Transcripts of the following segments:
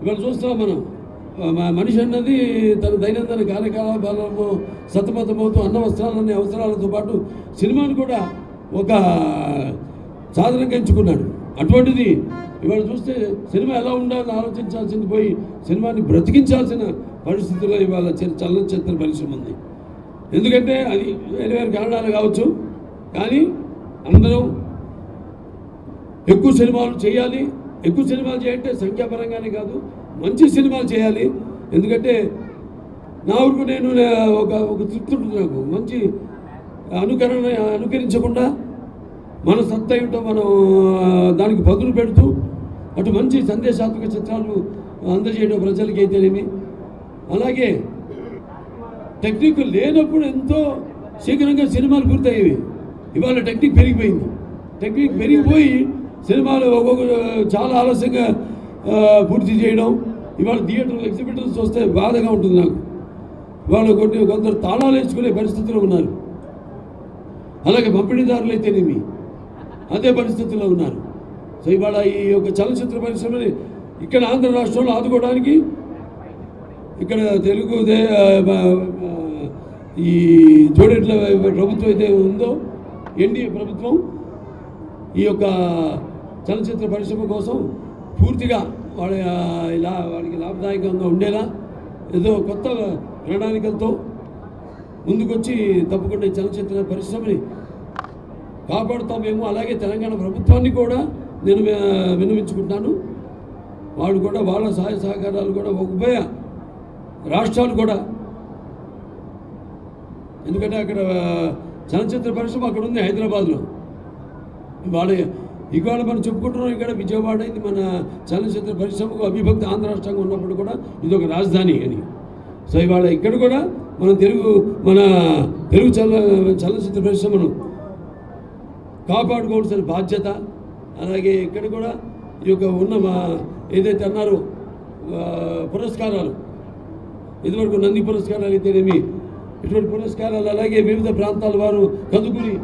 ఇవాళ చూస్తాం మనం మనిషి అన్నది తన దైనందిన కార్యకలాపాలలో సతమతమవుతూ అన్న వస్త్రాలనే అవసరాలతో పాటు సినిమాను కూడా ఒక సాధనంగా ఎంచుకున్నాడు. అటువంటిది ఇవాళ చూస్తే సినిమా ఎలా ఉండాలని ఆలోచించాల్సింది పోయి సినిమాని బ్రతికించాల్సిన పరిస్థితుల్లో ఇవాళ చలనచిత్ర పరిశ్రమ ఉంది. ఎందుకంటే అది వేరే వేరే కారణాలు కావచ్చు, కానీ అందరం ఎక్కువ సినిమాలు చేయాలి. ఎక్కువ సినిమాలు చేయాలంటే సంఖ్యాపరంగానే కాదు, మంచి సినిమాలు చేయాలి. ఎందుకంటే నా ఊరికి నేను ఒక తృప్తి ఉంటుంది నాకు. మంచి అనుకరించకుండా మన సత్తా ఏమిటో మనం దానికి బదులు పెడుతూ అటు మంచి సందేశాత్మక చిత్రాలు అందజేయడం ప్రజలకి అయితేనేమి, అలాగే టెక్నిక్ లేనప్పుడు ఎంతో శీఘ్రంగా సినిమాలు పూర్తయ్యేవి. ఇవాళ టెక్నిక్ పెరిగిపోయింది. టెక్నిక్ పెరిగిపోయి సినిమాలు చాలా ఆలస్యంగా పూర్తి చేయడం. ఇవాళ థియేటర్లు ఎగ్జిబిటర్స్ వస్తే బాధగా ఉంటుంది నాకు. వాళ్ళు కొందరు తాళాలు వేసుకునే పరిస్థితిలో ఉన్నారు. అలాగే పంపిణీదారులు అయితేనేమి అదే పరిస్థితుల్లో ఉన్నారు. సో ఇవాళ ఈ యొక్క చలనచిత్ర పరిశ్రమని ఇక్కడ ఆంధ్ర రాష్ట్రంలో ఆదుకోవడానికి ఇక్కడ తెలుగు ఈ జోడెట్ల ప్రభుత్వం అయితే ఉందో ఎన్డీఏ ప్రభుత్వం ఈ యొక్క చలనచిత్ర పరిశ్రమ కోసం పూర్తిగా వాడికి లాభదాయకంగా ఉండేలా ఏదో కొత్త ప్రణాళికలతో ముందుకొచ్చి తప్పకుండా ఈ చలనచిత్ర పరిశ్రమని కాపాడుతామేమో. అలాగే తెలంగాణ ప్రభుత్వాన్ని కూడా నేను విన్నవించుకుంటాను. వాళ్ళు కూడా వాళ్ళ సహాయ సహకారాలు కూడా ఉభయ రాష్ట్రాలు కూడా, ఎందుకంటే అక్కడ చలనచిత్ర పరిశ్రమ అక్కడ ఉంది హైదరాబాద్లో. ఇవాళ మనం చెప్పుకుంటున్నాం ఇక్కడ విజయవాడ ఇది మన చలనచిత్ర పరిశ్రమకు అవిభక్తి ఆంధ్ర రాష్ట్రంగా ఉన్నప్పుడు కూడా ఇది ఒక రాజధాని అని. సో ఇవాళ ఇక్కడ కూడా మన తెలుగు చలనచిత్ర పరిశ్రమను కాపాడుకోవాల్సిన బాధ్యత. అలాగే ఇక్కడ కూడా ఈ యొక్క ఉన్న ఏదైతే అన్నారో పురస్కారాలు, ఇదివరకు నంది పురస్కారాలు అయితేనేమి ఇటువంటి పురస్కారాలు, అలాగే వివిధ ప్రాంతాల వారు కందుకూరి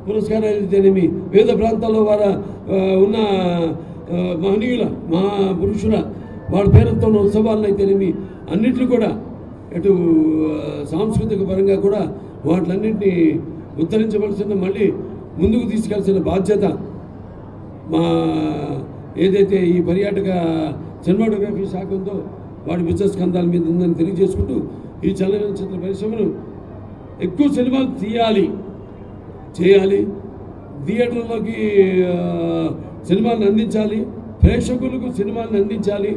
పురస్కారాలు అయితేనేమి, వివిధ ప్రాంతాల్లో వారు ఉన్న మహనీయుల మహాపురుషుల వాళ్ళ పేరుతో ఉన్న ఉత్సవాలను అయితేనేమి అన్నింటినీ కూడా ఇటు సాంస్కృతిక పరంగా కూడా వాటిలన్నింటినీ ఉత్తరించవలసిన, మళ్ళీ ముందుకు తీసుకెళ్లాల్సిన బాధ్యత మా ఏదైతే ఈ పర్యాటక సినిమాటోగ్రఫీ శాఖ ఉందో వాడి బిజినెస్ కందాల మీద ఉందని తెలియజేసుకుంటూ ఈ చలనచిత్ర పరిశ్రమను ఎక్కువ సినిమాలు చేయాలి, థియేటర్లోకి సినిమాలను అందించాలి, ప్రేక్షకులకు సినిమాలను అందించాలి.